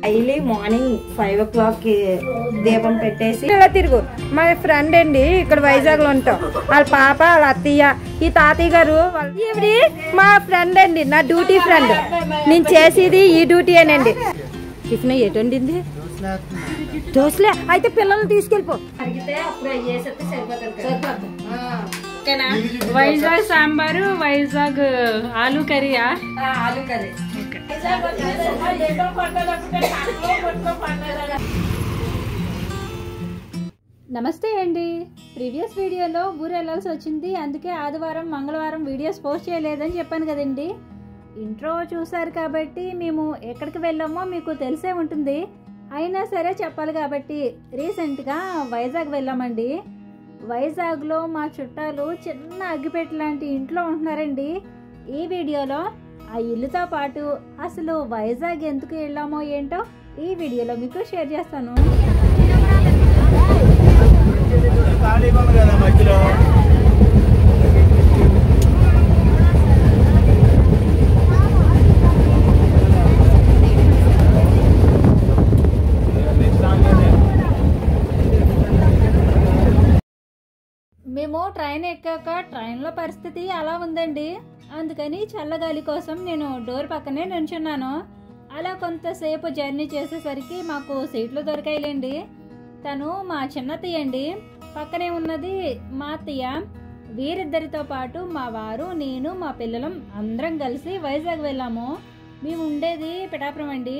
Daily morning 5 o'clock దీపం పెట్టేసి ఇలా తిరుగు. మా ఫ్రెండ్ అండి ఇక్కడ వైజాగ్ లో ఉంటాం. వాళ్ళ పాప వాళ్ళ అత్తయ్య ఈ తాతయ్య గారు ఈవిడి మా ఫ్రెండ్ అండి, నా డ్యూటీ ఫ్రెండ్. నేను చేసేది ఈ డ్యూటీ అనండి. టిఫిన్ ఎటు వండింది? దోశలే. అయితే పిల్లల్ని తీసుకెళ్ళిపో. వైజాగ్ సాంబారు, వైజాగ్ ఆలూ కర్రీయా? ఆలూ కర్రీ. నమస్తే అండి. ప్రీవియస్ వీడియోలో ఊరు వెళ్ళాల్సి వచ్చింది, అందుకే ఆదివారం మంగళవారం వీడియోస్ పోస్ట్ చేయలేదని చెప్పాను కదండి. ఇంట్రో చూసారు కాబట్టి మేము ఎక్కడికి వెళ్ళామో మీకు తెలిసే ఉంటుంది. అయినా సరే చెప్పాలి కాబట్టి రీసెంట్గా వైజాగ్ వెళ్ళామండి. వైజాగ్లో మా చుట్టాలు చిన్న అగ్గిపెట్టి లాంటి ఇంట్లో ఉంటున్నారండి. ఈ వీడియోలో ఆ ఇల్లుతో పాటు అసలు వైజాగ్ ఎందుకు వెళ్ళామో ఏంటో ఈ వీడియోలో మీకు షేర్ చేస్తాను. మేము ట్రైన్ ఎక్కాక ట్రైన్లో పరిస్థితి అలా ఉందండి. అందుకని చల్లగాలి కోసం నేను డోర్ పక్కనే నిల్చున్నాను. అలా కొంతసేపు జర్నీ చేసేసరికి మాకు సీట్లు దొరికాయిలేండి. తను మా చిన్నత్తయ్య అండి, పక్కనే ఉన్నది మా అత్తయ్య. వీరిద్దరితో పాటు మా వారు, నేను, మా పిల్లలం అందరం కలిసి వైజాగ్ వెళ్ళాము. మేము ఉండేది పిఠాపురం అండి.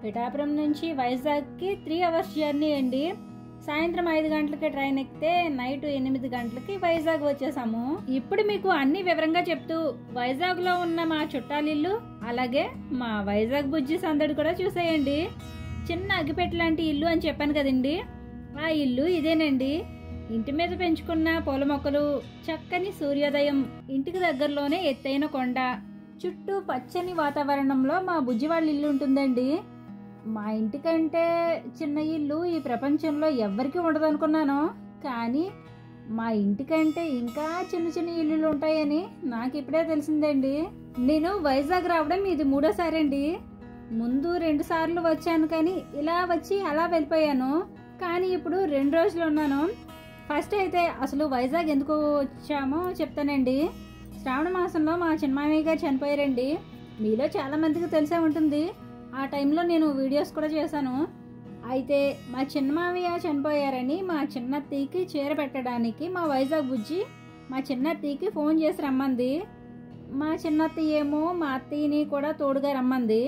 పిఠాపురం నుంచి వైజాగ్కి 3 hours జర్నీ అండి. సాయంత్రం 5 గంటలకి ట్రైన్ ఎక్కితే నైట్ 8 గంటలకి వైజాగ్ వచ్చేసాము. ఇప్పుడు మీకు అన్ని వివరంగా చెప్తూ వైజాగ్లో ఉన్న మా చుట్టాలిల్లు, అలాగే మా వైజాగ్ బుజ్జి సందడి కూడా చూసేయండి. చిన్న అగ్గిపెట్టి లాంటి ఇల్లు అని చెప్పాను కదండి, ఆ ఇల్లు ఇదేనండి. ఇంటి మీద పెంచుకున్న పూల మొక్కలు, చక్కని సూర్యోదయం, ఇంటికి దగ్గరలోనే ఎత్తైన కొండ, చుట్టూ పచ్చని వాతావరణంలో మా బుజ్జి వాళ్ళ ఇల్లు ఉంటుందండి. మా ఇంటికంటే చిన్న ఇల్లు ఈ ప్రపంచంలో ఎవ్వరికీ ఉండదు అనుకున్నాను, కానీ మా ఇంటికంటే ఇంకా చిన్న చిన్న ఇల్లులు ఉంటాయని నాకు ఇప్పుడే తెలిసిందండి. నేను వైజాగ్ రావడం ఇది 3వ సారి అండి. ముందు 2 సార్లు వచ్చాను, కానీ ఇలా వచ్చి అలా వెళ్ళిపోయాను. కానీ ఇప్పుడు 2 రోజులు ఉన్నాను. ఫస్ట్ అయితే అసలు వైజాగ్ ఎందుకు వచ్చామో చెప్తానండి. శ్రావణ మాసంలో మా చిన్నమామయ్య గారు చనిపోయారండి. మీలో చాలా మందికి తెలిసే ఉంటుంది. ఆ టైంలో నేను వీడియోస్ కూడా చేశాను. అయితే మా చిన్నమామయ్య చనిపోయారని మా చిన్నత్తయ్యకి చీర పెట్టడానికి మా వైజాగ్ బుజ్జి మా చిన్నత్తయ్యకి ఫోన్ చేసి రమ్మంది. మా చిన్నత్తయ్య ఏమో మా అత్తయ్యని కూడా తోడుగా రమ్మంది.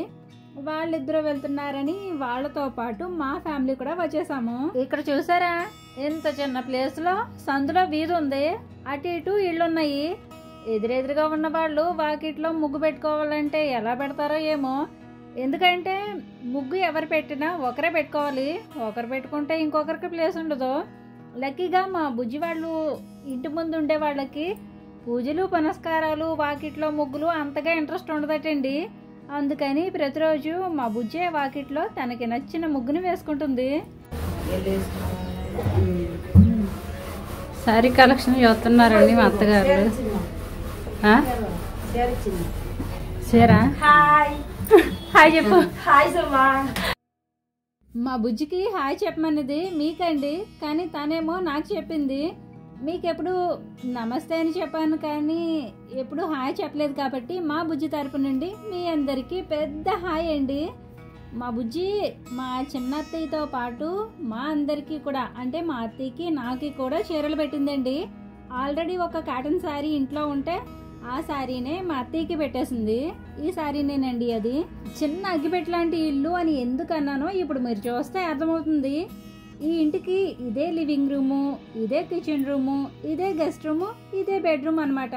వాళ్ళిద్దరూ వెళ్తున్నారని వాళ్ళతో పాటు మా ఫ్యామిలీ కూడా వచ్చేసాము. ఇక్కడ చూసారా, ఎంత చిన్న ప్లేస్లో సందులో వీధి ఉంది, అటు ఇటు ఇళ్ళున్నాయి. ఎదురెదురుగా ఉన్న వాళ్ళు వాకిట్లో ముగ్గు పెట్టుకోవాలంటే ఎలా పెడతారో ఏమో. ఎందుకంటే ముగ్గు ఎవరు పెట్టినా ఒకరే పెట్టుకోవాలి, ఒకరు పెట్టుకుంటే ఇంకొకరికి ప్లేస్ ఉండదు. లక్కీగా మా బుజ్జి వాళ్ళు ఇంటి ముందు ఉండే వాళ్ళకి పూజలు పునస్కారాలు వాకిట్లో ముగ్గులు అంతగా ఇంట్రెస్ట్ ఉండదటండి. అందుకని ప్రతిరోజు మా బుజ్జే వాకిట్లో తనకి నచ్చిన ముగ్గుని వేసుకుంటుంది. సారీ కలెక్షన్ చూస్తున్నారండి మా అత్తగారు. చీరా హాయ్ చెప్పు. హాయ్ సుమా. మా బుజ్జికి హాయ్ చెప్పమన్నది మీకండి, కానీ తనేమో నాకు చెప్పింది. మీకెప్పుడు నమస్తే అని చెప్పాను, కానీ ఎప్పుడు హాయ్ చెప్పలేదు. కాబట్టి మా బుజ్జి తరపు నుండి మీ అందరికీ పెద్ద హాయ్ అండి. మా బుజ్జి మా చిన్నత్తయ్యతో పాటు మా అందరికీ కూడా, అంటే మా అత్తయ్యకి నాకు కూడా చీరలు పెట్టిందండి. ఆల్రెడీ ఒక కాటన్ శారీ ఇంట్లో ఉంటే ఆ శారీనే మా అత్తయ్యకి పెట్టేసింది. ఈ శారీనేనండి అది. చిన్న అగ్గిపెట్టి లాంటి ఇల్లు అని ఎందుకు అన్నానో ఇప్పుడు మీరు చూస్తే అర్థమవుతుంది. ఈ ఇంటికి ఇదే లివింగ్ రూము, ఇదే కిచెన్ రూము, ఇదే గెస్ట్ రూము, ఇదే బెడ్రూమ్ అనమాట.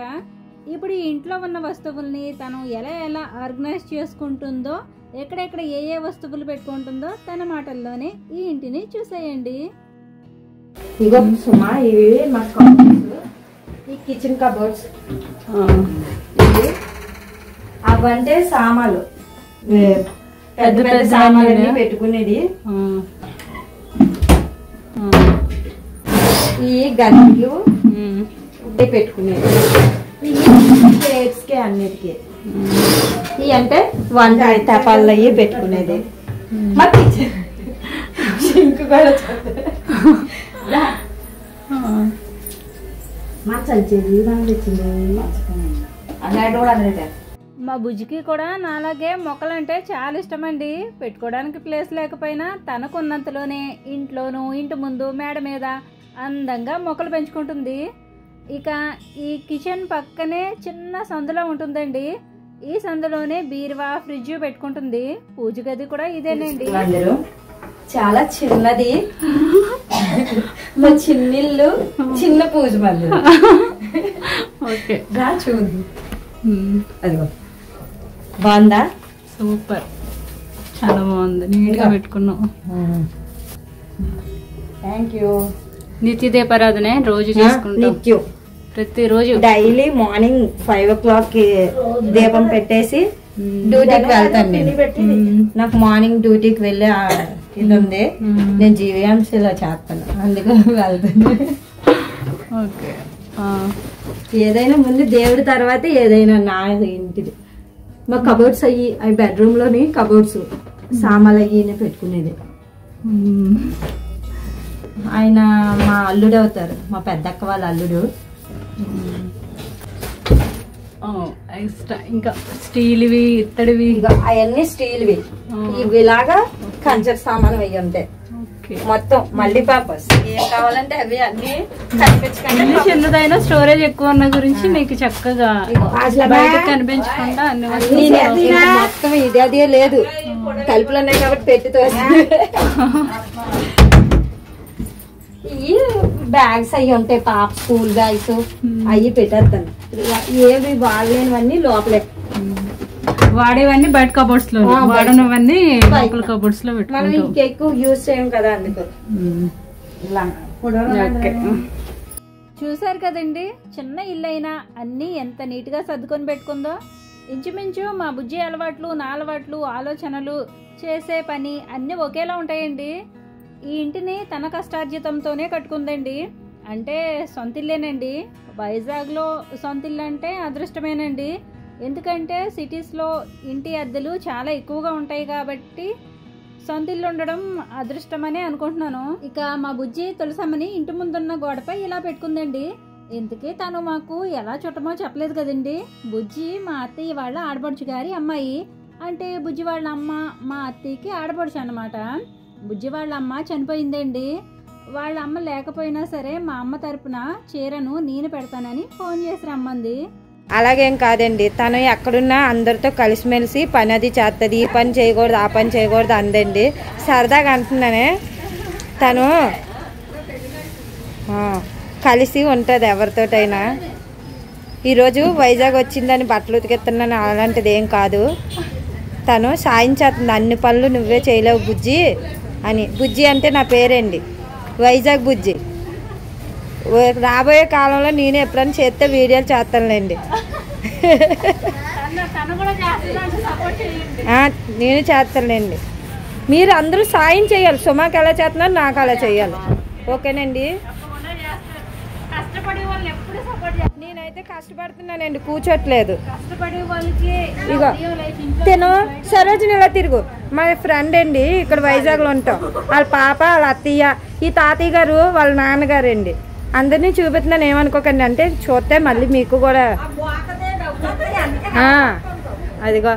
ఇప్పుడు ఈ ఇంట్లో ఉన్న వస్తువుల్ని తను ఎలా ఎలా ఆర్గనైజ్ చేసుకుంటుందో, ఎక్కడెక్కడ ఏ ఏ వస్తువులు పెట్టుకుంటుందో తన మాటల్లోనే ఈ ఇంటిని చూసేయండి. ఇగో సుమా, ఇవి మా ఈ కిచెన్ కబోర్డ్స్, అవంటే సామాన్లు, పెద్ద పెద్ద సామాన్లు పెట్టుకునేది. ఈ గన్నులు పెట్టుకునేది, ప్లేట్స్ కి అన్నిటికీ. ఇవి అంటే వంట తపాలు అయ్యి పెట్టుకునేది. మా కిచెన్ సింక్ కూడా మా బుజ్జికి కూడా నాలాగే మొక్కలంటే చాలా ఇష్టమండి. పెట్టుకోవడానికి ప్లేస్ లేకపోయినా తనకున్నంతలోనే ఇంట్లోనూ ఇంటి ముందు మేడ మీద అందంగా మొక్కలు పెంచుకుంటుంది. ఇక ఈ కిచెన్ పక్కనే చిన్న సందులో ఉంటుందండి. ఈ సందులోనే బీరువా ఫ్రిడ్జ్ పెట్టుకుంటుంది. పూజ గది కూడా ఇదేనండి. చాలా చిన్నది మా చిన్నిల్లు, చిన్న పూజ మందిరం. ఓకే చూడు అదిగో బాగుందా? సూపర్, చాలా బాగుంది, నీట్ గా పెట్టుకున్నాం. Thank you. నిత్య దీపారాధనే రోజు చేసుకుంటాం. నిత్యం ప్రతిరోజు డైలీ మార్నింగ్ 5 o'clock దీపం పెట్టేసి డ్యూటీకి వెళ్తాను నేను. నాకు మార్నింగ్ డ్యూటీకి వెళ్ళే ఇది ఉంది. నేను జీవీఎంసీలో చేస్తాను, అందుకని వెళ్తాను. ఓకే, ఏదైనా ముందు దేవుడి తర్వాత ఏదైనా నా ఇంటిది. మా కబోర్డ్స్ అవి బెడ్రూమ్ లోని కబోర్డ్స్ సామాన్లు అయ్యి పెట్టుకునేది. ఆయన మా అల్లుడు అవుతారు, మా పెద్దక్క వాళ్ళ అల్లుడు. ఎక్స్ట్రా ఇంకా స్టీల్వి, ఇత్తడివి, అవన్నీ స్టీల్వి. ఇవిలాగా కంచర్ సామాన్ అవి ఉంటాయి మొత్తం. మళ్ళీ పర్పస్ ఏం కావాలంటే అవి అన్ని కనిపించకుండా. చిన్నదైనా స్టోరేజ్ ఎక్కువ ఉన్న గురించి నీకు చక్కగా బయట కనిపించకుండా మొత్తం ఇది అదే లేదు, తలుపులు ఉన్నాయి కాబట్టి పెట్టుతో. ఈ బ్యాగ్స్ అవి ఉంటాయి, పాప స్కూల్ బ్యాగ్స్ అవి పెట్టేస్తాను. ఏవి వాడలేనివన్నీ లోపలే, వాడేవన్నీ బయట కబోర్డ్స్ లో, వాడనవన్నీ లోపల కబోర్డ్స్ లో మనం ఇంకెక్కువ యూజ్ చేయం కదా, అందుకు. చూసారు కదండి, చిన్న ఇల్లు అయినా అన్ని ఎంత నీట్ గా సర్దుకొని పెట్టుకుందో. ఇంచుమించు మా బుజ్జి అలవాట్లు, నా అలవాట్లు, ఆలోచనలు, చేసే పని అన్ని ఒకేలా ఉంటాయండి. ఈ ఇంటిని తన కష్టార్జితంతోనే కట్టుకుందండి. అంటే సొంతిల్లేనండి. వైజాగ్లో సొంతిల్లు అంటే అదృష్టమేనండి. ఎందుకంటే సిటీస్లో ఇంటి అద్దెలు చాలా ఎక్కువగా ఉంటాయి కాబట్టి సొంతిల్లు ఉండడం అదృష్టమనే అనుకుంటున్నాను. ఇక మా బుజ్జి తులసమ్మని ఇంటి ముందున్న గోడపై ఇలా పెట్టుకుందండి. ఇంతకీ తను మాకు ఎలా చుట్టమో చెప్పలేదు కదండి. బుజ్జి మా అత్తయ్య వాళ్ళ ఆడపడుచు గారి అమ్మాయి. అంటే బుజ్జి వాళ్ళ అమ్మ మా అత్తయ్యకి ఆడపడుచు అన్నమాట. బుజ్జి వాళ్ళ అమ్మ చనిపోయిందండి. వాళ్ళ అమ్మ లేకపోయినా సరే మా అమ్మ తరపున చీరను నేను పెడతానని ఫోన్ చేసి రమ్మంది. అలాగేం కాదండి, తను ఎక్కడున్నా అందరితో కలిసిమెలిసి పని అది చేస్తుంది. ఈ పని చేయకూడదు, ఆ పని చేయకూడదు అందండి. సరదాగా అంటున్నానే, తను కలిసి ఉంటుంది ఎవరితోటైనా. ఈరోజు వైజాగ్ వచ్చిందని బట్టలు ఉతికెత్తున్నాను అలాంటిది ఏం కాదు. తను సాయం చేస్తుంది, అన్ని పనులు నువ్వే చేయలేవు బుజ్జి అని. బుజ్జి అంటే నా పేరండి, వైజాగ్ బుజ్జి. రాబోయే కాలంలో నేను ఎప్పుడైనా చేస్తే వీడియోలు చేస్తానులేండి. నేను చేస్తానులేండి. మీరు అందరూ సాయం చేయాలి. సుమాకి ఎలా చేస్తున్నారు నాకు అలా చేయాలి. ఓకేనండి. నేనైతే కష్టపడుతున్నానండి, కూర్చోట్లేదు. ఇగో తిను సరోజిని ఇలా తిరుగు. మా ఫ్రెండ్ అండి, ఇక్కడ వైజాగ్లో ఉంటాం. వాళ్ళ పాప, వాళ్ళ అత్తయ్య, ఈ తాతయ్య గారు వాళ్ళ నాన్నగారు అండి. అందరినీ చూపిస్తున్నాను, ఏమనుకోకండి. అంటే చూస్తే మళ్ళీ మీకు కూడా అదిగో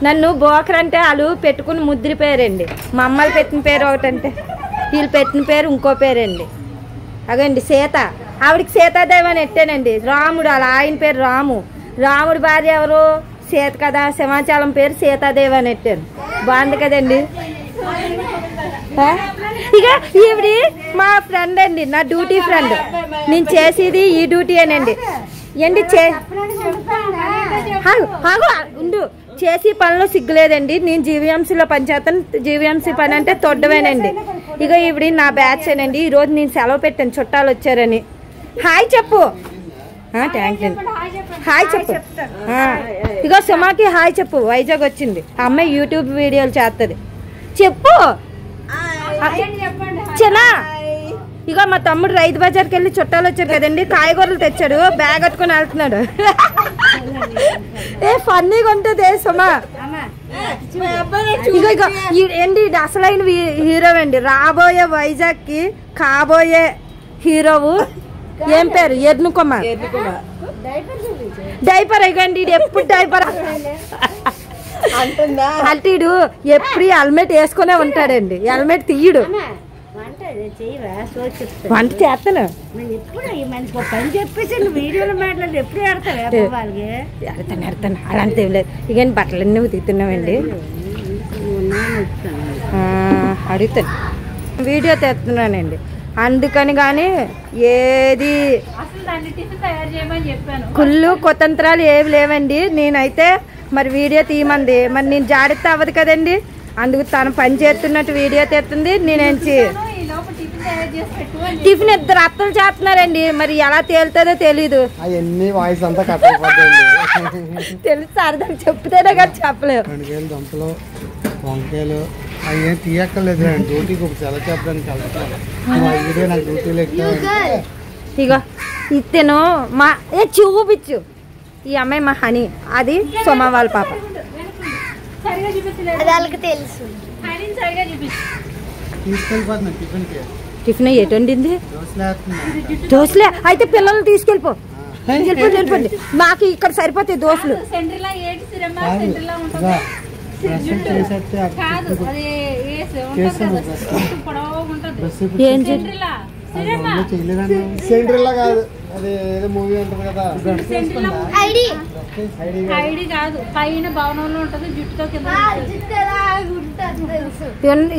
నన్ను బోకర్ అంటే వాళ్ళు పెట్టుకుని ముద్రిపోయారండి. మా అమ్మలు పెట్టిన పేరు ఒకటంటే వీళ్ళు పెట్టిన పేరు ఇంకో పేరండి. అదండి సీత, ఆవిడికి సీతాదేవి అని ఎట్టానండి. రాముడు అలా ఆయన పేరు రాము. రాముడి భార్య ఎవరు? సీత కదా. సింహాచలం పేరు సీతాదేవి అని ఎట్టాను. బాగుంది కదండి. ఇక ఈవిడి మా ఫ్రెండ్ అండి, నా డ్యూటీ ఫ్రెండ్. నేను చేసేది ఈ డ్యూటీ అనండి. ఏంటి ఉండు, చేసి పనిలో సిగ్గులేదండి. నేను జీవీఎంసీలో పనిచేస్తాను. జీవీఎంసీ పని అంటే తొడ్డమేనండి. ఇక ఈవిడి నా బ్యాచ్ ఏనండి. ఈరోజు నేను సెలవు పెట్టాను, చుట్టాలు వచ్చారని. హాయ్ చెప్పు. Thank you. హాయ్ చెప్పు. ఇగో సుమాకి హాయ్ చెప్పు. వైజాగ్ వచ్చింది, అమ్మాయి యూట్యూబ్ వీడియోలు చేస్తుంది. చెప్పు చిన్న ఇక మా తమ్ముడు రైతు బజార్కి వెళ్ళి చుట్టాలు వచ్చారు కదండి, కాయగూరలు తెచ్చాడు, బ్యాగ్ కట్టుకుని వెళ్తున్నాడు. ఏ ఫన్నీగా ఉంటుంది సుమా. ఇక ఇక ఏంటి అసలైన హీరో అండి, రాబోయే వైజాగ్ కి కాబోయే హీరోవు. ఏం పేరు? ఎర్నుకుమార్. డైపర్ ఇగండి, ఎప్పుడు డైపర్ అంటీడు, ఎప్పుడు హెల్మెట్ వేసుకునే ఉంటాడండి, హెల్మెట్ తీయడు. వంట చేస్తాను పని చెప్పేసి వీడియోలో మాట్లాడి ఎప్పుడు ఎడతాను అలాంటి ఏం లేదు. ఇక బట్టలన్నీ ఉతుకుతున్నామండి, అడుగుతాను, వీడియో తెస్తున్నానండి, అందుకని. కానీ ఏది కుళ్ళు కుతంత్రాలు ఏవి లేవండి. నేనైతే మరి వీడియో తీయమంది, మరి నేను జాగ్రత్త అవ్వదు కదండి, అందుకు తను పని చేస్తున్నట్టు వీడియో తెస్తుంది. నేనేంచి టిఫిన్ ఇద్దరు అత్తలు చేస్తున్నారండి, మరి ఎలా తేలుతుందో తెలీదు. తెలుసు అర్థం చెప్తేనే కదా చెప్పలేవు. వంకాయలు అవి తీయక్కర్లేదు, డ్యూటీకి చాలా చెప్పడానికి ఇగో ఇతను మా చూపించు, ఈ అమ్మాయి మా హనీ, అది సోమ వాళ్ళ పాప. టిఫిన్ ఎటు వండింది? దోశలే అయితే పిల్లలు తీసుకెళ్ళిపో, వెళ్ళిపోండి, మాకు ఇక్కడ సరిపోతాయి దోశలు.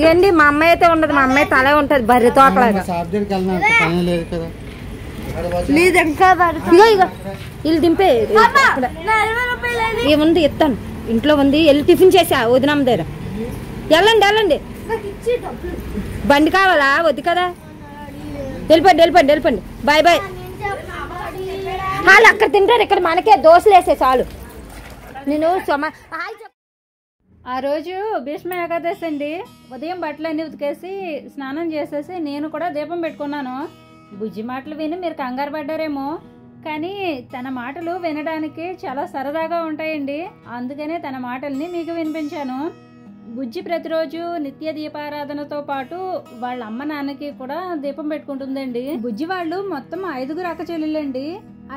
ఏంటి మా అమ్మాయి అయితే ఉండదు, మా అమ్మాయి తలే ఉంటది బర్రె తోకలాగా. వీళ్ళు దింపే ఏముంది ఇస్తాను, ఇంట్లో ఉంది, వెళ్ళి టిఫిన్ చేసా వదినమ్మ దగ్గర. వెళ్ళండి, బండి కావాలా? వద్దు కదా, వెళ్ళిపోండి. బాయ్. వాళ్ళు అక్కడ తింటారు, ఇక్కడ మనకే దోశలు వేసే చాలు. నేను ఆ రోజు భీష్మ ఏకాదశి అండి. ఉదయం బట్టలన్నీ ఉతికేసి స్నానం చేసేసి నేను కూడా దీపం పెట్టుకున్నాను. బుజ్జి మాటలు విని మీరు కంగారు పడ్డారేమో, కానీ తన మాటలు వినడానికి చాలా సరదాగా ఉంటాయండి, అందుకనే తన మాటల్ని మీకు వినిపించాను. బుజ్జి ప్రతిరోజు నిత్య దీపారాధనతో పాటు వాళ్ళ అమ్మ నాన్నకి కూడా దీపం పెట్టుకుంటుందండి. బుజ్జి వాళ్ళు మొత్తం 5 అక్క చెల్లెళ్ళండి,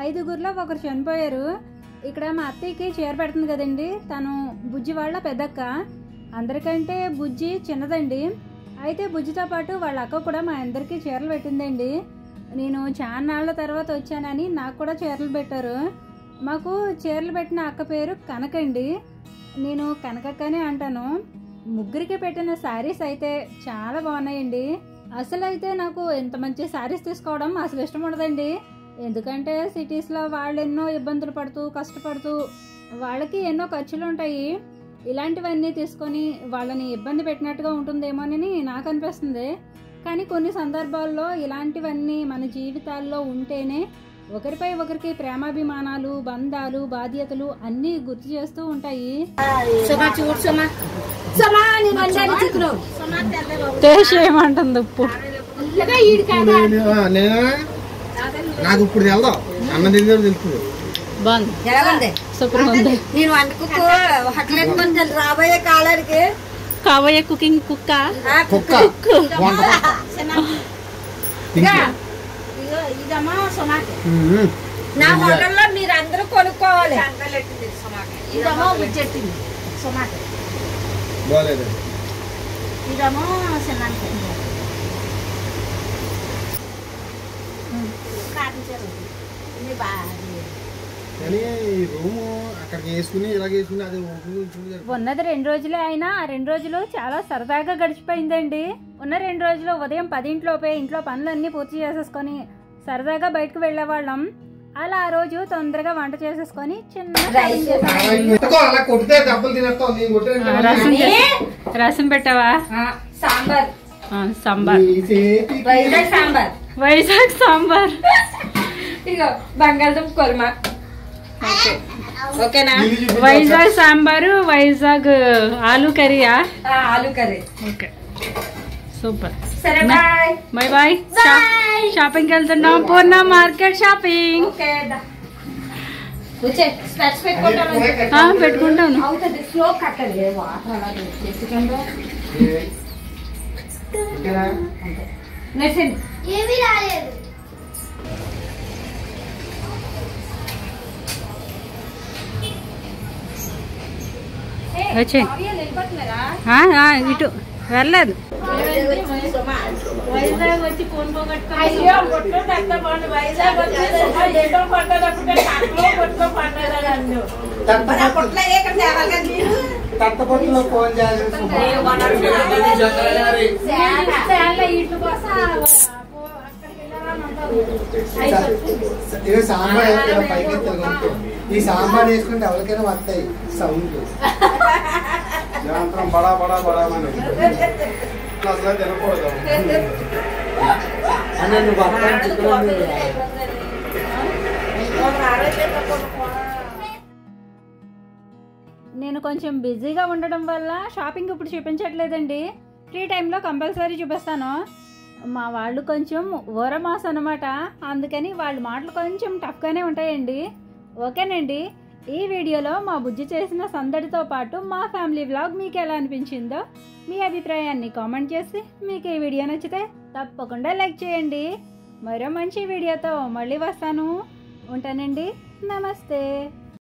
5గురిలో ఒకరు చనిపోయారు. ఇక్కడ మా అత్తయ్యకి చీర పెడుతుంది కదండి, తను బుజ్జి వాళ్ళ పెద్దక్క, అందరికంటే బుజ్జి చిన్నదండి. అయితే బుజ్జితో పాటు వాళ్ళ అక్క కూడా మా అందరికీ చీరలు పెట్టిందండి. నేను చాలా నాళ్ళ తర్వాత వచ్చానని నాకు కూడా చీరలు పెట్టారు. మాకు చీరలు పెట్టిన అక్క పేరు కనకండి, నేను కనకక్కనే అంటాను. ముగ్గురికి పెట్టిన శారీస్ అయితే చాలా బాగున్నాయండి. అసలు అయితే నాకు ఇంత మంచి శారీస్ తీసుకోవడం అసలు ఇష్టం ఉండదండి, ఎందుకంటే సిటీస్లో వాళ్ళు ఎన్నో ఇబ్బందులు పడుతూ కష్టపడుతూ వాళ్ళకి ఎన్నో ఖర్చులు ఉంటాయి. ఇలాంటివన్నీ తీసుకొని వాళ్ళని ఇబ్బంది పెట్టినట్టుగా ఉంటుందేమోనని నాకు అనిపిస్తుంది. కానీ కొన్ని సందర్భాల్లో ఇలాంటివన్నీ మన జీవితాల్లో ఉంటేనే ఒకరిపై ఒకరికి ప్రేమాభిమానాలు, బంధాలు, బాధ్యతలు అన్నీ గుర్తు చేస్తూ ఉంటాయి. టేస్ట్ ఏమంటుంది ఉప్పు? నాకు ఇప్పుడు వెళ్దాం, అన్న దగ్గర తెలుస్తుంది. బాగుంది, సూపర్ ఉంది. నేను వండుకు రాబోయే కాలానికి కాబోయే కుకింగ్ కుక్క. నా హోటల్లో మీరు అందరూ కొనుక్కోవాలి. ఉన్నది 2 రోజులే అయినా ఆ 2 రోజులు చాలా సరదాగా గడిచిపోయిందండి. ఉన్న 2 రోజులు ఉదయం 10 ఇంట్లో పనులన్నీ పూర్తి చేసేసుకొని సరదాగా బయటకు వెళ్ళేవాళ్ళం. అలా ఆ రోజు తొందరగా వంట చేసేసుకొని చిన్న రసం పెట్టావా? సాంబార్ వైజాగ్ సాంబార్, ఇగో బంగాళదుంప కుర్మా. ఓకేనా? వైజాగ్ సాంబారు, వైజాగ్ ఆలు కర్రీయా? ఆలు కర్రీ. Okay, super. సరే బాయ్. Bye bye. షాపింగ్కి వెళ్తున్నాం, పూర్ణ మార్కెట్ షాపింగ్. పెట్టుకుంటాను. అవుతుంది స్లో కట్టండి వాటర్ అలా చేసుకుంటూ ఏమీ రాలేదు. వచ్చే ఇటు వెళ్ళలేదు. వైజాగ్ వచ్చి ఫోన్ పోగొట్టుకుని వైజాగ్ తట్టపట్టులో ఫోన్ చేయాలి. ఇవి సాంబార్ పైకి ఈ సాంబార్ వేసుకుంటే ఎవరికైనా వస్తాయి సౌండ్ బడా బడా బడా అసలు తినకూడదు. నేను కొంచెం బిజీగా ఉండడం వల్ల షాపింగ్ ఇప్పుడు చూపించట్లేదండి. ఫ్రీ టైంలో కంపల్సరీ చూపిస్తాను. మా వాళ్ళు కొంచెం ఓరమాస్ అనమాట, అందుకని వాళ్ళ మాటలు కొంచెం టఫ్గానే ఉంటాయండి. ఓకేనండి, ఈ వీడియోలో మా బుజ్జి చేసిన సందడితో పాటు మా ఫ్యామిలీ వ్లాగ్ మీకు ఎలా అనిపించిందో మీ అభిప్రాయాన్ని కామెంట్ చేసి మీకు ఈ వీడియో నచ్చితే తప్పకుండా లైక్ చేయండి. మరో మంచి వీడియోతో మళ్ళీ వస్తాను. ఉంటానండి. నమస్తే.